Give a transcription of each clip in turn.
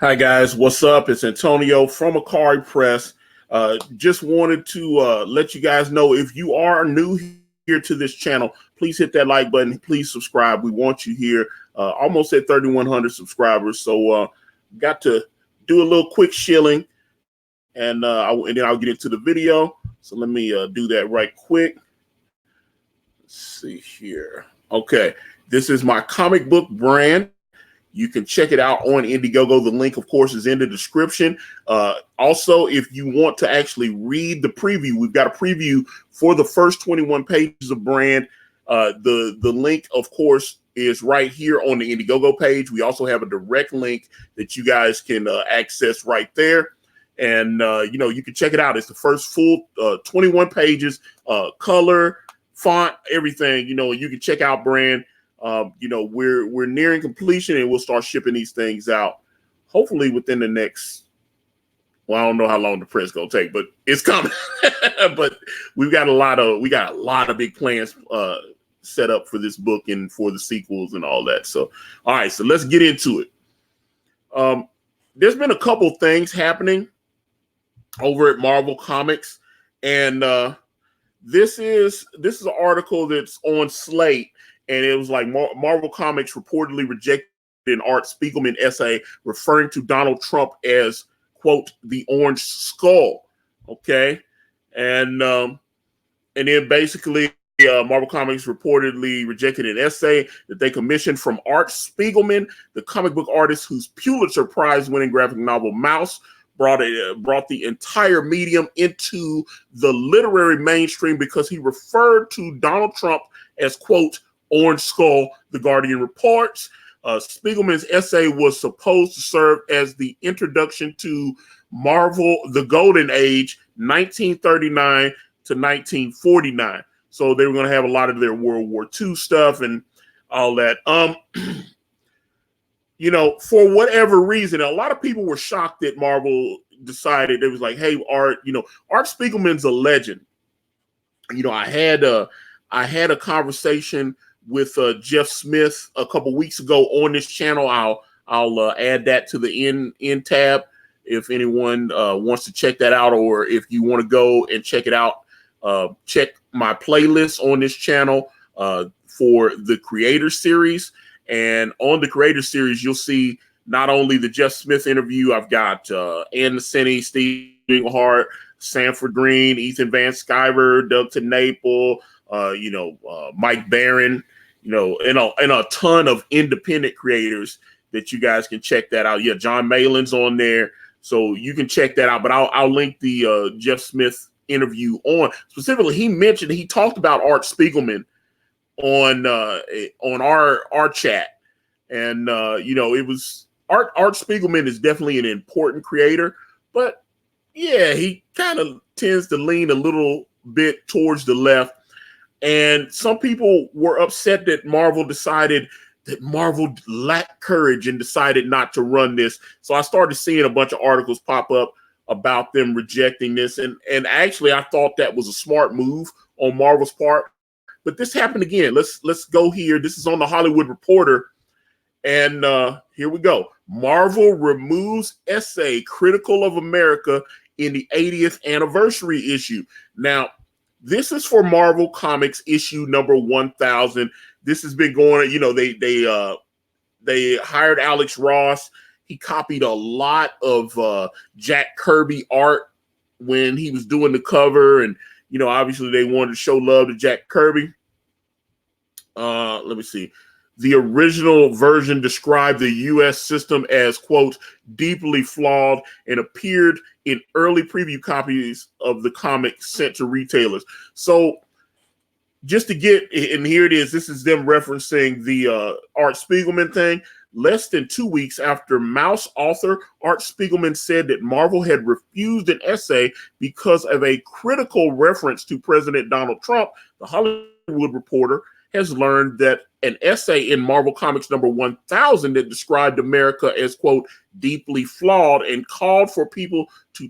Hi guys, what's up? It's Antonio from Akari Press. Just wanted to let you guys know, if you are new here to this channel, please hit that like button. Please subscribe. We want you here. Almost at 3,100 subscribers, so got to do a little quick shilling, and then I'll get into the video. So let me do that right quick. Let's see here. Okay, this is my comic book brand. You can check it out on Indiegogo. The link, of course, is in the description. Also, if you want to actually read the preview, we've got a preview for the first 21 pages of Brand. The link, of course, is right here on the Indiegogo page. We also have a direct link that you guys can access right there. And, you can check it out. It's the first full 21 pages, color, font, everything. You can check out Brand. We're nearing completion, and we'll start shipping these things out hopefully within the next, well, I don't know how long the press gonna take, but it's coming. But we got a lot of big plans set up for this book and for the sequels and all that. So all right, so let's get into it. There's been a couple things happening over at Marvel Comics, and this is an article that's on Slate. And it was like Marvel Comics reportedly rejected an Art Spiegelman essay referring to Donald Trump as, quote, the Orange Skull. Okay. And then basically Marvel Comics reportedly rejected an essay that they commissioned from Art Spiegelman, the comic book artist whose Pulitzer Prize winning graphic novel Mouse brought the entire medium into the literary mainstream because he referred to Donald Trump as, quote, Orange Skull, The Guardian reports. Spiegelman's essay was supposed to serve as the introduction to Marvel, the Golden Age, 1939 to 1949. So they were going to have a lot of their World War II stuff and all that. For whatever reason, a lot of people were shocked that Marvel decided, it was like, hey, Art Spiegelman's a legend. I had a conversation with Jeff Smith a couple weeks ago on this channel. I'll add that to the end tab if anyone wants to check that out, or if you want to go and check it out, check my playlist on this channel for the Creator Series. And on the Creator Series, you'll see not only the Jeff Smith interview, I've got Ann Nacini, Steve Englehart, Sanford Green, Ethan Van Sciver, Doug TeNapel, Mike Barron, and a ton of independent creators that you guys can check that out. Yeah, John Malin's on there, so you can check that out. But I'll link the Jeff Smith interview on. Specifically, he talked about Art Spiegelman on our chat, and it was Art Spiegelman is definitely an important creator, but yeah, he kind of tends to lean a little bit towards the left. And some people were upset that Marvel lacked courage and decided not to run this. So I started seeing a bunch of articles pop up about them rejecting this. And actually, I thought that was a smart move on Marvel's part. But this happened again. Let's go here. This is on the Hollywood Reporter. And here we go. Marvel removes essay critical of America in the 80th anniversary issue. Now, this is for Marvel Comics issue number 1000. This has been going, they hired Alex Ross. He copied a lot of Jack Kirby art when he was doing the cover. And, obviously they wanted to show love to Jack Kirby. Let me see. The original version described the U.S. system as, quote, deeply flawed, and appeared in early preview copies of the comic sent to retailers. So just to get, and here it is, this is them referencing the Art Spiegelman thing. Less than 2 weeks after Mouse author Art Spiegelman said that Marvel had refused an essay because of a critical reference to President Donald Trump, the Hollywood Reporter has learned that an essay in Marvel Comics number 1000 that described America as, quote, deeply flawed and called for people to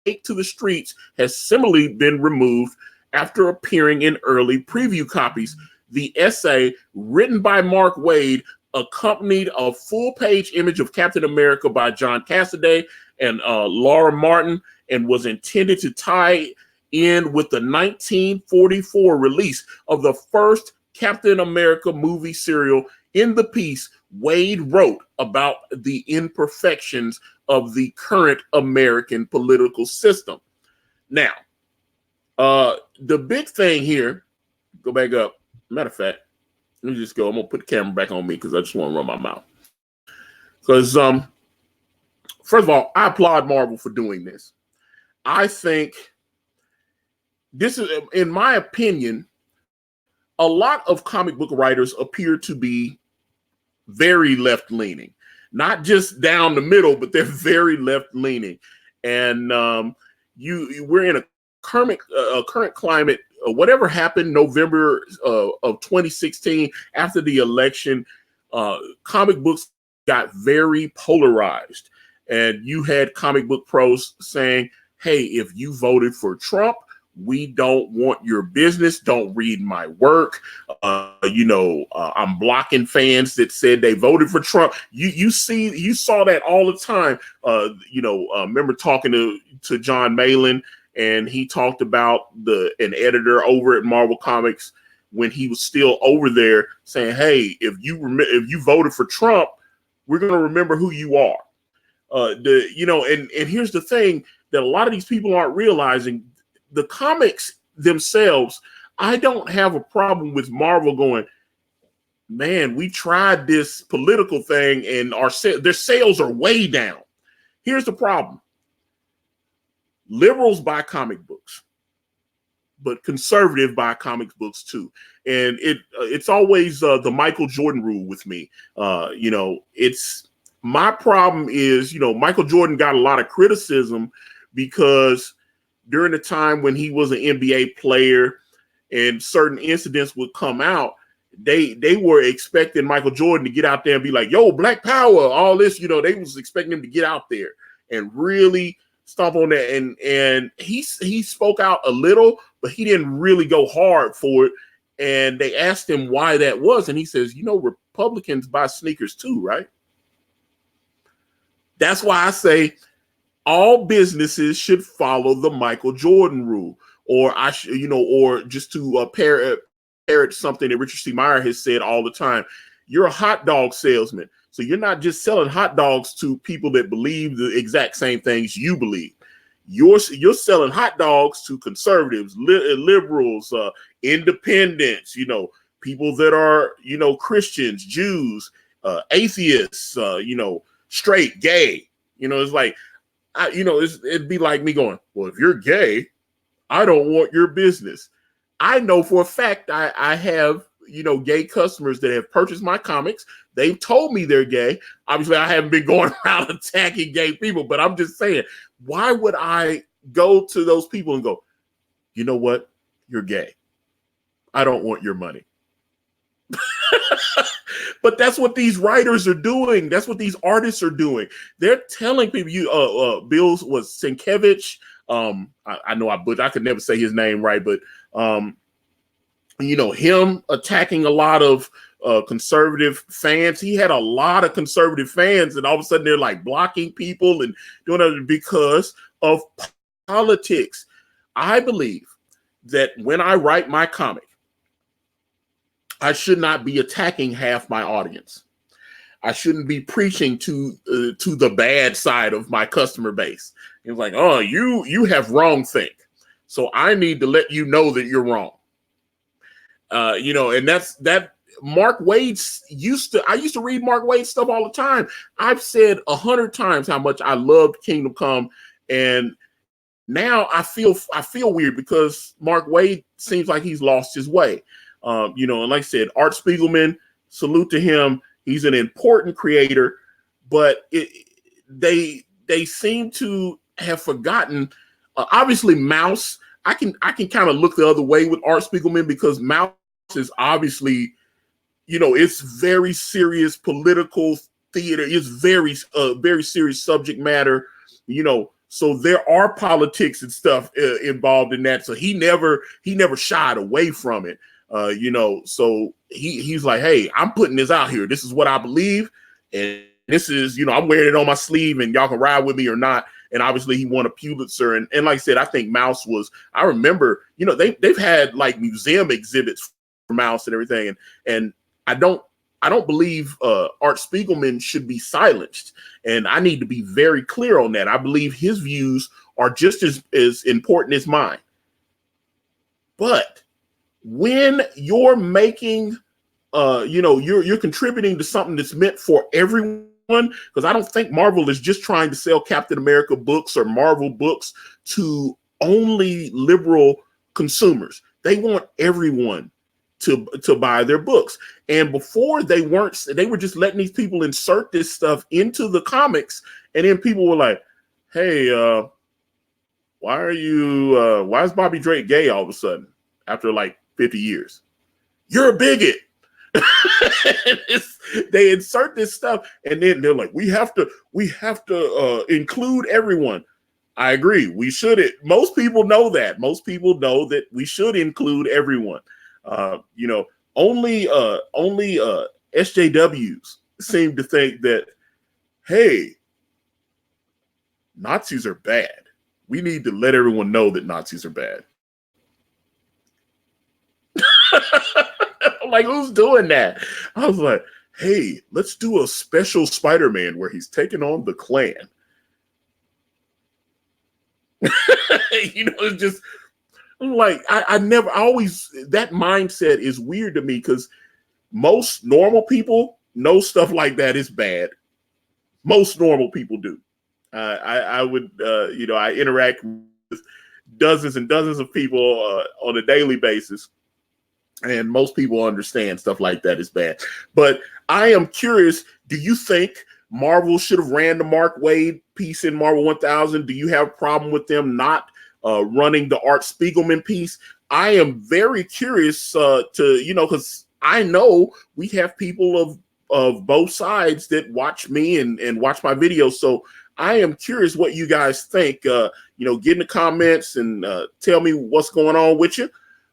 take to the streets has similarly been removed after appearing in early preview copies. The essay, written by Mark Waid, accompanied a full-page image of Captain America by John Cassaday and Laura Martin, and was intended to tie in with the 1944 release of the first Captain America movie serial. In the piece, Waid wrote about the imperfections of the current American political system. Now, the big thing here, go back up. Matter of fact, let me just go. I'm going to put the camera back on me because I just want to run my mouth. Because, first of all, I applaud Marvel for doing this. I think this is, in my opinion, a lot of comic book writers appear to be very left-leaning. Not just down the middle, but they're very left-leaning. And we're in a current climate. Whatever happened November of 2016 after the election, comic books got very polarized. And you had comic book pros saying, hey, if you voted for Trump, we don't want your business. Don't read my work. I'm blocking fans that said they voted for Trump. You saw that all the time. Remember talking to John Malin, and he talked about an editor over at Marvel Comics when he was still over there saying, hey, if you voted for Trump, we're going to remember who you are. And here's the thing that a lot of these people aren't realizing. The comics themselves, I don't have a problem with Marvel going, man, we tried this political thing and their sales are way down. Here's the problem. Liberals buy comic books, but conservative buy comic books too. And it's always the Michael Jordan rule with me. It's my problem is, Michael Jordan got a lot of criticism because during the time when he was an NBA player and certain incidents would come out, they were expecting Michael Jordan to get out there and be like, yo, Black Power, all this, they was expecting him to get out there and really stomp on that. And he spoke out a little, but he didn't really go hard for it. And they asked him why that was. And he says, Republicans buy sneakers too, right? That's why I say all businesses should follow the Michael Jordan rule, or or just to parrot something that Richard C. Meyer has said all the time. You're a hot dog salesman, so you're not just selling hot dogs to people that believe the exact same things you believe. You're selling hot dogs to conservatives, liberals, independents, people that are Christians, Jews, atheists, straight, gay. It's like. It'd be like me going, well, if you're gay, I don't want your business. I know for a fact I have, gay customers that have purchased my comics. They've told me they're gay. Obviously, I haven't been going around attacking gay people, but I'm just saying, why would I go to those people and go, you know what? You're gay. I don't want your money. But that's what these writers are doing. That's what these artists are doing. They're telling people, Bill was Sienkiewicz. I know I could never say his name right, but him attacking a lot of conservative fans. He had a lot of conservative fans, and all of a sudden they're like blocking people and doing it because of politics. I believe that when I write my comic, I should not be attacking half my audience. I shouldn't be preaching to the bad side of my customer base. It's like, oh, you have wrong think, so I need to let you know that you're wrong. And that's that. Mark Waid I used to read Mark Waid stuff all the time. I've said 100 times how much I loved Kingdom Come, and now I feel weird because Mark Waid seems like he's lost his way. And like I said, Art Spiegelman, salute to him. He's an important creator, but they seem to have forgotten. Obviously, Mouse. I can kind of look the other way with Art Spiegelman because Mouse is obviously, it's very serious political theater. It's very serious subject matter. So there are politics and stuff involved in that. So he never shied away from it. So he's like, hey, I'm putting this out here. This is what I believe, and this is, I'm wearing it on my sleeve, and y'all can ride with me or not. And obviously he won a Pulitzer, and like I said, I think Mouse was. I remember, they've had like museum exhibits for Mouse and everything, and I don't believe Art Spiegelman should be silenced, and I need to be very clear on that. I believe his views are just as important as mine. But when you're making, you're contributing to something that's meant for everyone, because I don't think Marvel is just trying to sell Captain America books or Marvel books to only liberal consumers. They want everyone to buy their books. And before they were just letting these people insert this stuff into the comics, and then people were like, hey, why is Bobby Drake gay all of a sudden after like 50 years? You're a bigot. They insert this stuff, and then they're like, we have to include everyone. I agree. We should. Most people know that. Most people know that we should include everyone. Only SJWs seem to think that, hey, Nazis are bad. We need to let everyone know that Nazis are bad. I'm like, who's doing that? I was like, hey, let's do a special Spider-Man where he's taking on the Klan. It's just like, that mindset is weird to me, because most normal people know stuff like that is bad. Most normal people do. I interact with dozens and dozens of people on a daily basis, and most people understand stuff like that is bad. But I am curious, do you think Marvel should have ran the Mark Waid piece in Marvel 1000? Do you have a problem with them not running the Art Spiegelman piece? I am very curious because I know we have people of both sides that watch me and watch my videos. So I am curious what you guys think. Get in the comments and tell me what's going on with you.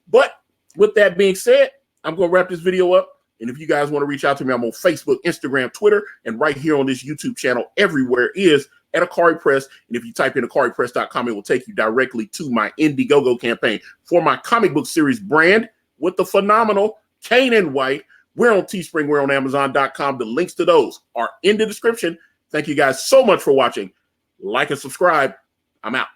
But with that being said, I'm going to wrap this video up. And if you guys want to reach out to me, I'm on Facebook, Instagram, Twitter, and right here on this YouTube channel. Everywhere is at Akari Press. And if you type in akaripress.com, it will take you directly to my Indiegogo campaign for my comic book series brand with the phenomenal Kane and White. We're on Teespring. We're on Amazon.com. The links to those are in the description. Thank you guys so much for watching. Like and subscribe. I'm out.